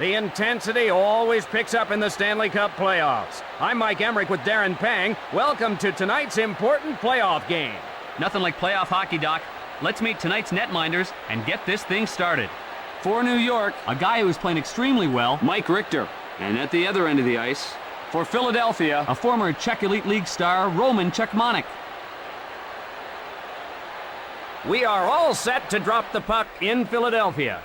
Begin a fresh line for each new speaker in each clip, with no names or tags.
The intensity always picks up in the Stanley Cup playoffs. I'm Mike Emmerich with Darren Pang. Welcome to tonight's important playoff game.
Nothing like playoff hockey, Doc. Let's meet tonight's netminders and get this thing started. For New York, a guy who was playing extremely well, Mike Richter. And at the other end of the ice, for Philadelphia, a former Czech Elite League star, Roman Cechmanek.
We are all set to drop the puck in Philadelphia.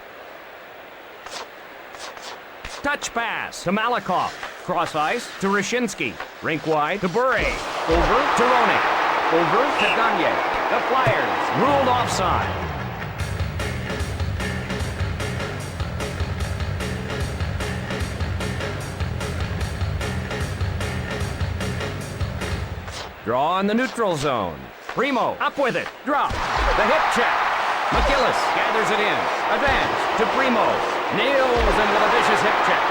Touch pass to Malakoff. Cross ice to Rashinsky. Rink wide to Bure. Over to Roenick. Over to Gagne. The Flyers ruled offside. Draw in the neutral zone. Primo up with it. Drop. The hip check. McGillis gathers it in. Advance to Primo. Nails in with a vicious hip check.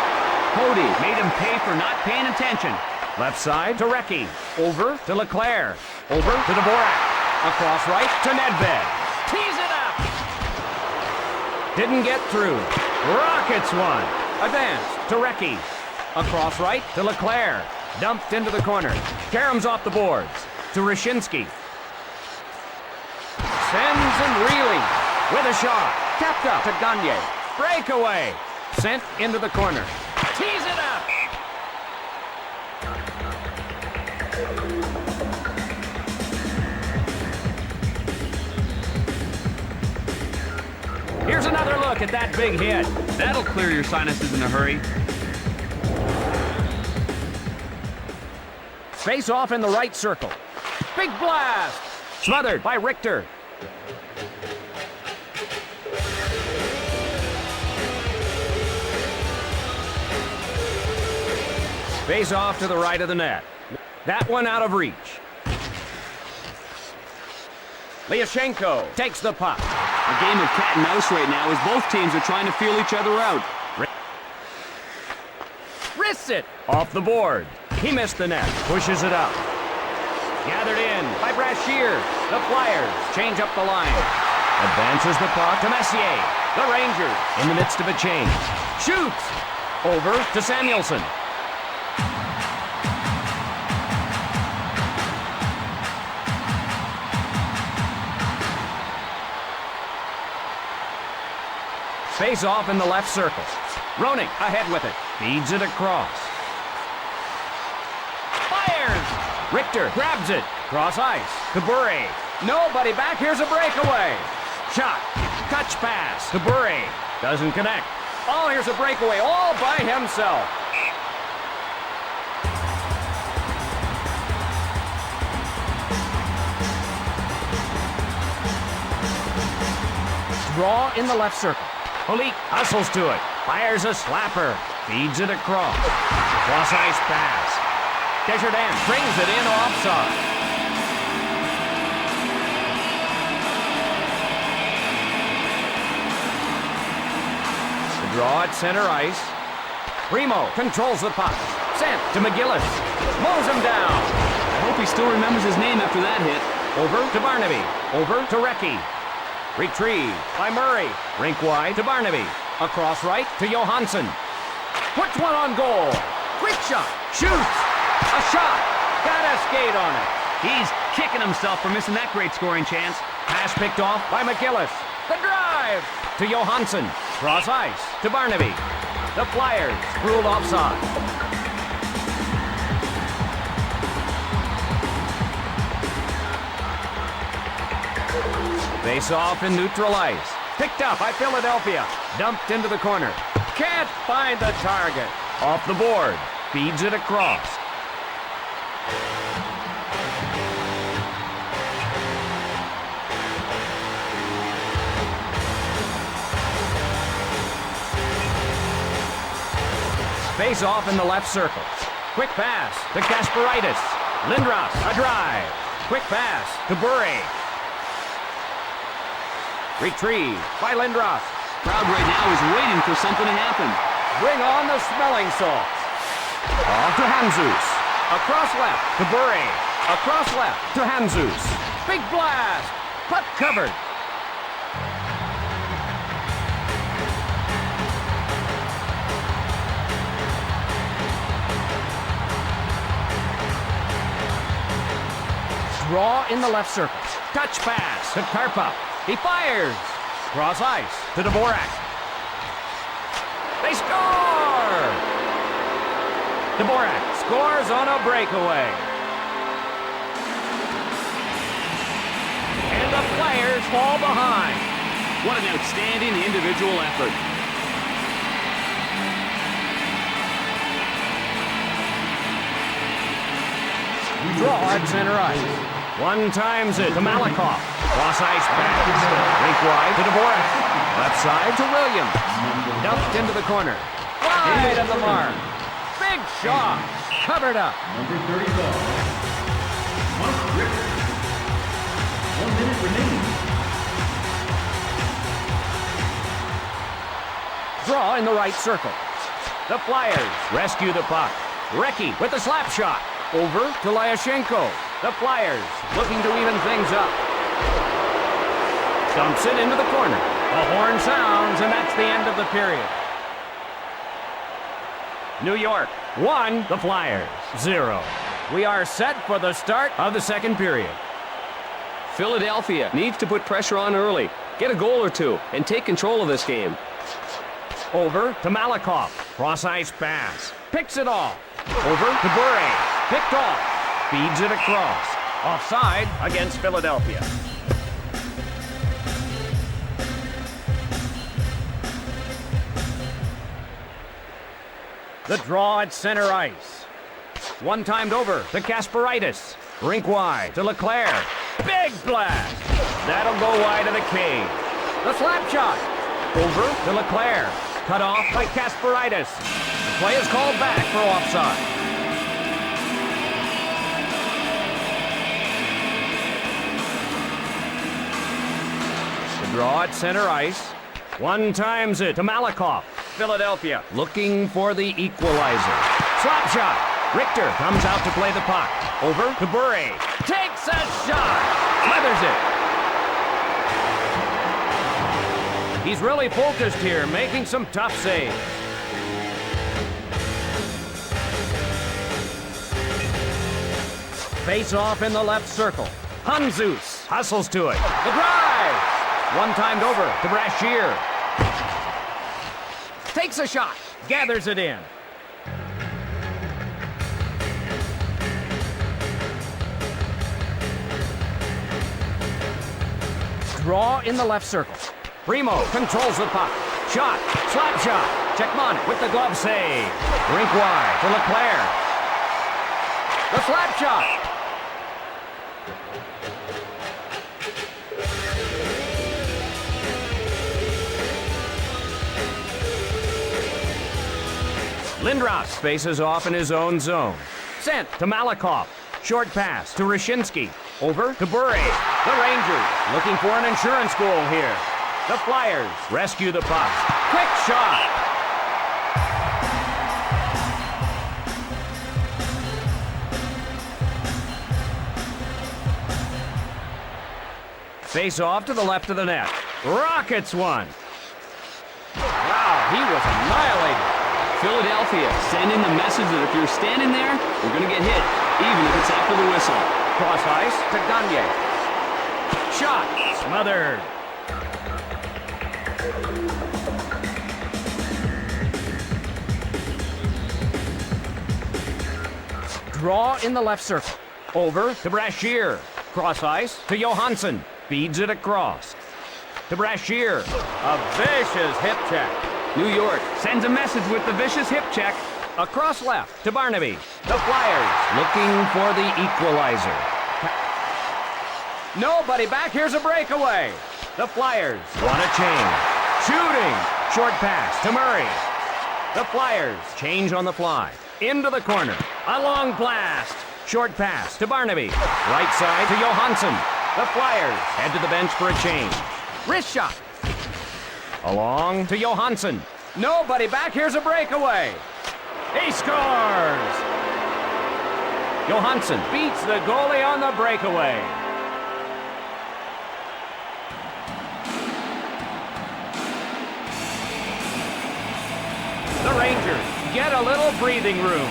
Cody made him pay for not paying attention.
Left side to Recchi. Over to Leclerc. Over to Dvorak. Across right to Nedved. Tees it up. Didn't get through. Rockets one. Advance to Recchi. Across right to Leclerc. Dumped into the corner. Karam's off the boards. To Rashinsky. Sends him reeling. With a shot. Tapped up to Gagne. Breakaway. Sent into the corner. Tees it up. Here's another look at that big hit.
That'll clear your sinuses in a hurry.
Face off in the right circle. Big blast. Smothered by Richter. Face off to the right of the net. That one out of reach. Lyashenko takes the puck.
A game of cat and mouse right now as both teams are trying to feel each other out.
Wrists it. Off the board. He missed the net. Pushes it up. Gathered in by Brashear. The Flyers change up the line. Advances the puck to Messier. The Rangers in the midst of a change. Shoots. Over to Samuelson. Face off in the left circle. Roenick ahead with it. Feeds it across. Fires! Richter grabs it. Cross ice. To Bure. Nobody back. Here's a breakaway. Shot. Touch pass. To Bure. Doesn't connect. Oh, here's a breakaway all by himself. Draw in the left circle. Holik hustles to it. Fires a slapper. Feeds it across. Cross ice pass. Desjardins brings it in offside. The draw at center ice. Primo controls the puck. Sent to McGillis. Mows him down.
I hope he still remembers his name after that hit.
Over to Barnaby. Over to Recchi. Retrieved by Murray. Rink wide to Barnaby. Across right to Johansson. Puts one on goal. Quick shot. Shoots. A shot. Got a skate on it.
He's kicking himself for missing that great scoring chance.
Pass picked off by McGillis. The drive to Johansson. Cross ice to Barnaby. The Flyers ruled offside. Face off in neutral ice. Picked up by Philadelphia. Dumped into the corner. Can't find the target. Off the board. Feeds it across. Face off in the left circle. Quick pass to Kasparaitis. Lindros, a drive. Quick pass to Bure. Retrieved by Lindros.
Crowd right now is waiting for something to happen.
Bring on the smelling salts. Off to Handzus. Across left to Bure. Across left to Handzus. Big blast. Puck covered. Draw in the left circle. Touch pass to Karpa. He fires. Cross ice to Dvorak. They score! Dvorak scores on a breakaway. And the Flyers fall behind.
What an outstanding individual effort.
Draw at center ice. One times it to Malakoff. Cross ice pass. Rink wide to Dvorak. Left side to Williams. Dumped into the corner. Wide of the mark. Big shot. Covered up.
Number 35. Mike Richter. 1 minute remaining.
Draw in the right circle. The Flyers rescue the puck. Recchi with the slap shot. Over to Lyashenko. The Flyers looking to even things up. Dumps it into the corner. The horn sounds, and that's the end of the period. New York 1, the Flyers 0. We are set for the start of the second period.
Philadelphia needs to put pressure on early, get a goal or two, and take control of this game.
Over to Malakoff. Cross-ice pass. Picks it off. Over to Bure. Picked off. Feeds it across. Offside against Philadelphia. The draw at center ice. One timed over to Kasparaitis. Rink wide to Leclerc. Big blast. That'll go wide of the cage. The slap shot. Over to Leclerc. Cut off by Kasparaitis. The play is called back for offside. The draw at center ice. One times it to Malakoff. Philadelphia looking for the equalizer. Slap shot. Richter comes out to play the puck. Over to Bure. Takes a shot. Leathers it. He's really focused here, making some tough saves. Face off in the left circle. Hanzus hustles to it. The drive. One timed over to Brashear. Takes a shot. Gathers it in. Draw in the left circle. Primo controls the puck. Shot. Slap shot. Checkmonic with the glove save. Rink wide to Leclerc. The slap shot. Lindros faces off in his own zone. Sent to Malakoff. Short pass to Rashinsky. Over to Bure. The Rangers looking for an insurance goal here. The Flyers rescue the puck. Quick shot. Face off to the left of the net. Rockets one. Wow, he was annihilated.
Philadelphia sending the message that if you're standing there, you're going to get hit, even if it's after the whistle.
Cross ice to Gagne. Shot. Smothered. Draw in the left circle. Over to Brashear. Cross ice to Johansson. Feeds it across. To Brashear. A vicious hip check.
New York sends a message with the vicious hip check.
Across left to Barnaby. The Flyers looking for the equalizer. Nobody back. Here's a breakaway. The Flyers want a change. Shooting. Short pass to Murray. The Flyers change on the fly. Into the corner. A long blast. Short pass to Barnaby. Right side to Johansson. The Flyers head to the bench for a change. Wrist shot. Along to Johansson. Nobody back. Here's a breakaway. He scores! Johansson beats the goalie on the breakaway. The Rangers get a little breathing room.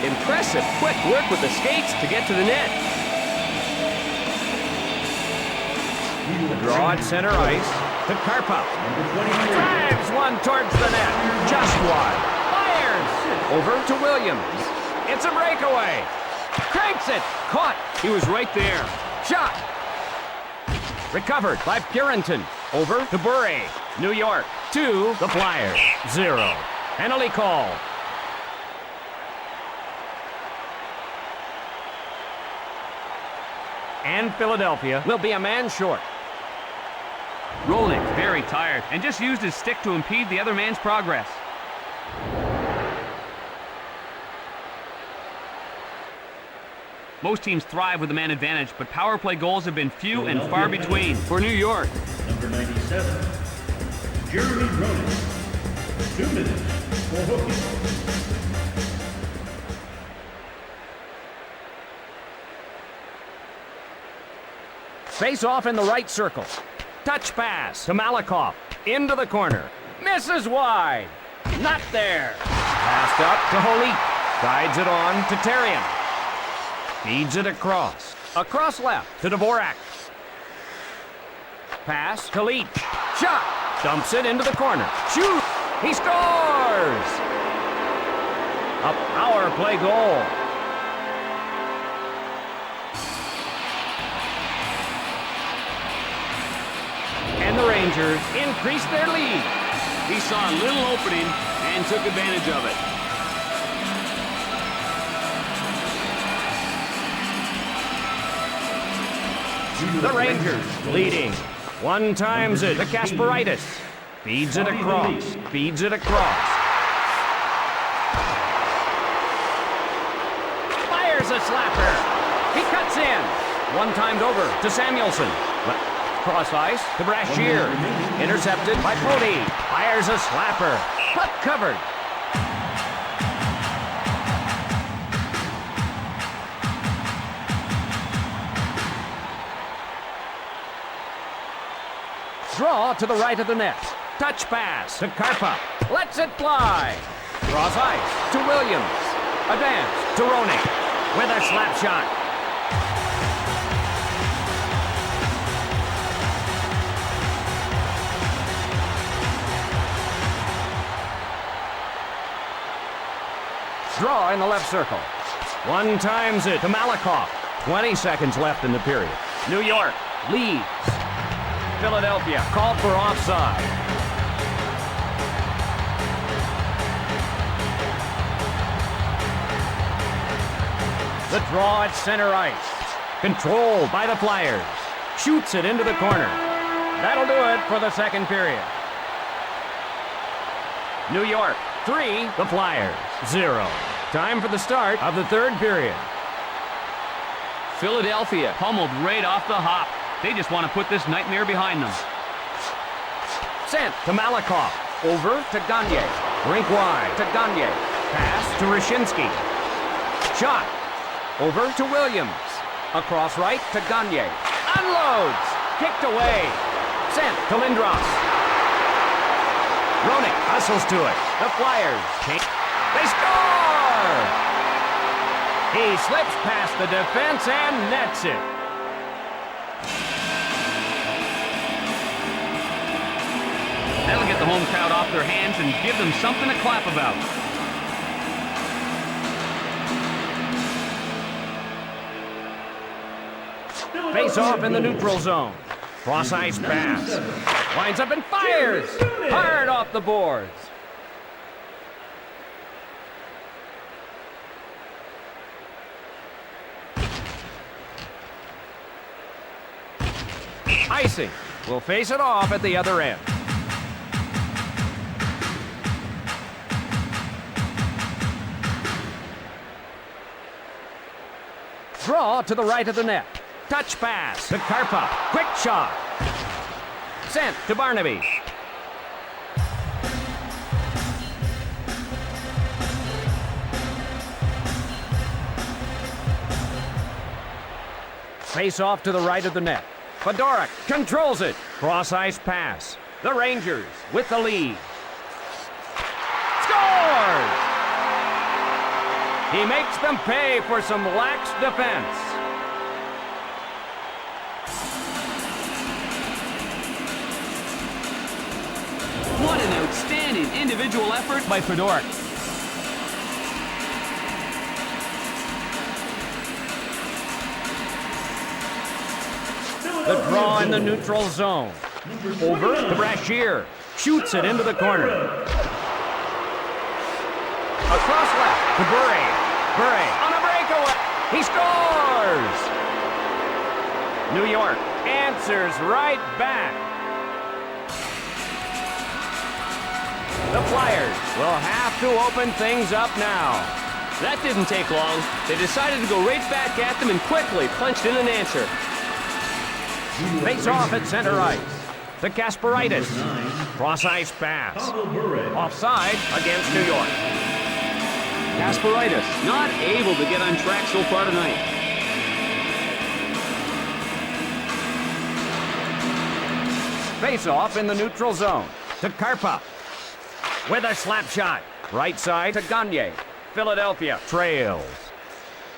Impressive quick work with the skates to get to the net.
Draw at center ice to Karpa.
Number 23.
Drives one towards the net. Just wide. Fires. Over to Williams. It's a breakaway. Cranks it. Caught.
He was right there.
Shot. Recovered by Purinton. Over to Bure. New York. 2, the Flyers. 0. Penalty call. And Philadelphia will be a man short.
Rolnick, very tired, and just used his stick to impede the other man's progress. Most teams thrive with the man advantage, but power play goals have been few and far between for New York.
Number 97. Jeremy Roenick. 2 minutes for hooking.
Face off in the right circle. Touch pass to Malakoff. Into the corner. Misses wide. Not there. Passed up to Holit. Guides it on to Terrien. Feeds it across. Across left to Dvorak. Pass to Leach. Shot. Dumps it into the corner. Shoot. He scores. A power play goal. And the Rangers increase their lead.
He saw a little opening and took advantage of it.
The Rangers leading. One times it to Kasparaitis. Feeds it across. Feeds it across. Fires a slapper. He cuts in. One timed over to Samuelson. Cross ice to Brashear. Intercepted by Pody. Fires a slapper. Puck covered. Draw to the right of the net. Touch pass to Karpa. Lets it fly. Cross ice to Williams. Advance to Roenick with a slap shot. Draw in the left circle. One times it to Malakoff. 20 seconds left in the period. New York leads. Philadelphia called for offside. The draw at center ice. Controlled by the Flyers. Shoots it into the corner. That'll do it for the second period. New York 3, the Flyers 0. Time for the start of the third period.
Philadelphia pummeled right off the hop. They just want to put this nightmare behind them.
Sent to Malakoff. Over to Gagne. Rink wide to Gagne. Pass to Rashinsky. Shot. Over to Williams. Across right to Gagne. Unloads. Kicked away. Sent to Lindros. Roenick hustles to it. The Flyers. They score! He slips past the defense and nets it.
That'll get the home crowd off their hands and give them something to clap about.
Face off in the neutral zone. Cross ice pass. Winds up and fires. Hard off the boards. Icing will face it off at the other end. Draw to the right of the net. Touch pass to Karpa. Quick shot. Sent to Barnaby. Face off to the right of the net. Fedoruk controls it. Cross ice pass. The Rangers with the lead. Scores! He makes them pay for some lax defense.
Outstanding individual effort by Fedoruk.
The draw in the neutral zone. Over to Brashear. Shoots it into the corner. Across left to Bure. Bure on a breakaway. He scores! New York answers right back. The Flyers will have to open things up now.
That didn't take long. They decided to go right back at them and quickly punched in an answer.
Face off at center ice. To Kasparaitis. Cross ice pass. Offside against New York.
Kasparaitis not able to get on track so far tonight.
Face off in the neutral zone. To Karpa. With a slap shot. Right side to Gagne. Philadelphia trails.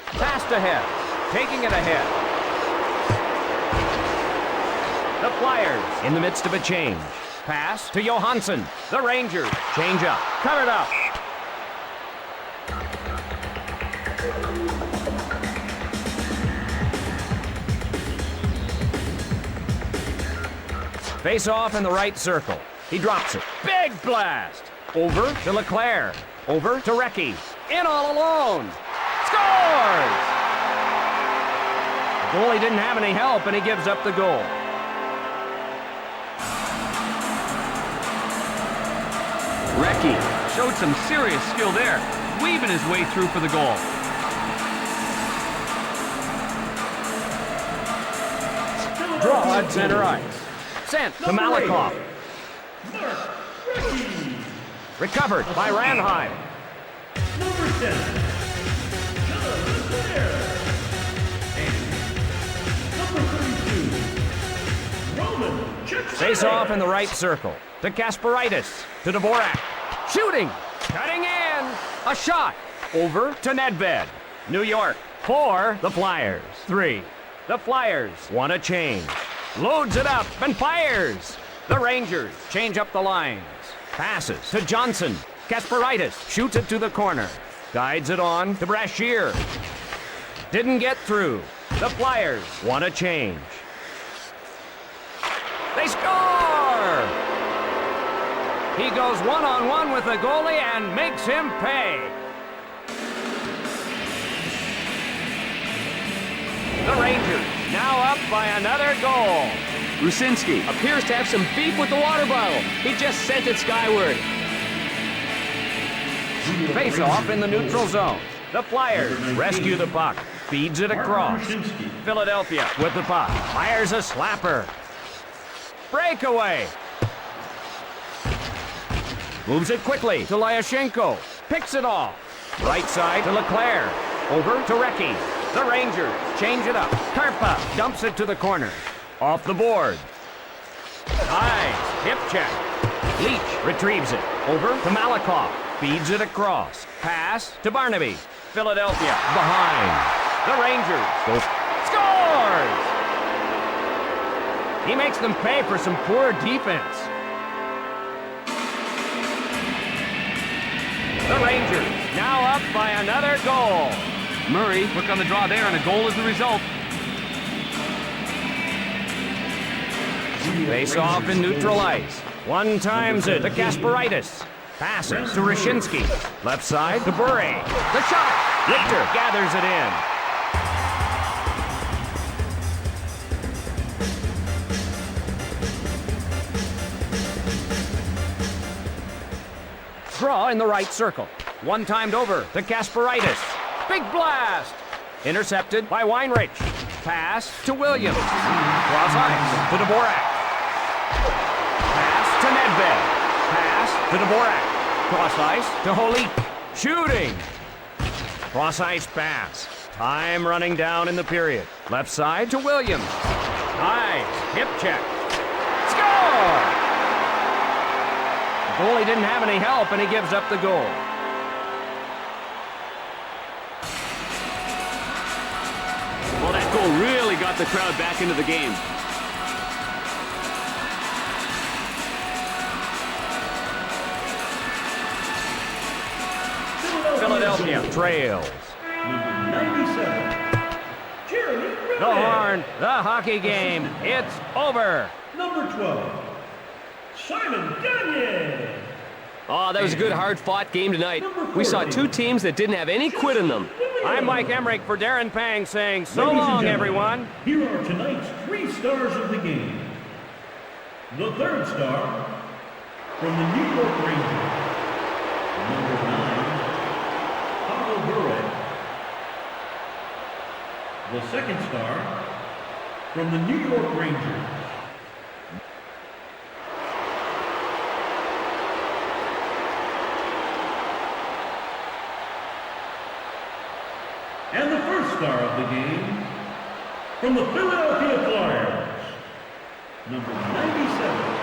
Pass to Hess. Taking it ahead. The Flyers in the midst of a change. Pass to Johansson. The Rangers change up. Covered up. Face off in the right circle. He drops it. Big blast. Over to Leclerc. Over to Recchi. In all alone. Scores! The goalie didn't have any help, and he gives up the goal.
Recchi showed some serious skill there, weaving his way through for the goal.
Draw at center ice. Sent to Malakoff. Recovered by Ranheim.
Number 10, and number 32, Roman Chechuk.
Face off in the right circle. To Kasparaitis. To Dvorak. Shooting. Cutting in. A shot. Over to Nedved. New York. 4. The Flyers. 3. The Flyers want a change. Loads it up and fires. The Rangers change up the lines. Passes to Johnson. Kasparaitis shoots it to the corner. Guides it on to Brashear. Didn't get through. The Flyers want a change. They score! He goes one-on-one with the goalie and makes him pay. The Rangers now up by another goal.
Rusinski appears to have some beef with the water bottle. He just sent it skyward.
Face off in the neutral zone. The Flyers rescue the puck. Feeds it across. Philadelphia with the puck. Fires a slapper. Breakaway. Moves it quickly to Lyashenko. Picks it off. Right side to Leclerc. Over to Recchi. The Rangers change it up. Karpa dumps it to the corner. Off the board. Nice. Hip check. Leach retrieves it. Over to Malakoff. Feeds it across. Pass to Barnaby. Philadelphia behind. The Rangers go. Scores! He makes them pay for some poor defense. The Rangers now up by another goal.
Murray quick on the draw there, and a goal is the result.
Face off in neutral ice. One times it to Kasparaitis. Passes to Rashinsky. Left side to Bure. The shot. Richter gathers it in. Draw in the right circle. One timed over to Kasparaitis. Big blast. Intercepted by Weinrich. Pass to Williams. Cross ice to Dvorak. Pass to Nedved. Pass to Dvorak. Cross ice to Holik. Shooting. Cross ice pass. Time running down in the period. Left side to Williams. Nice. Hip check. Score! The goalie didn't have any help, and he gives up the goal.
Well, that goal really got the crowd back into the game.
Philadelphia trails.
Number 97, Jeremy
The
Rivet.
horn, the hockey game, it's over.
Number 12, Simon Gagne.
Oh, that was a good, hard-fought game tonight. We saw two teams that didn't have any quit in them.
I'm Mike Emmerich for Darren Pang saying so
Ladies and
long,
gentlemen,
everyone.
Here are tonight's 3 stars of the game. The third star from the New York Rangers, number 9, Pavel Bure. The second star from the New York Rangers, and the first star of the game from the Philadelphia Flyers, number 97,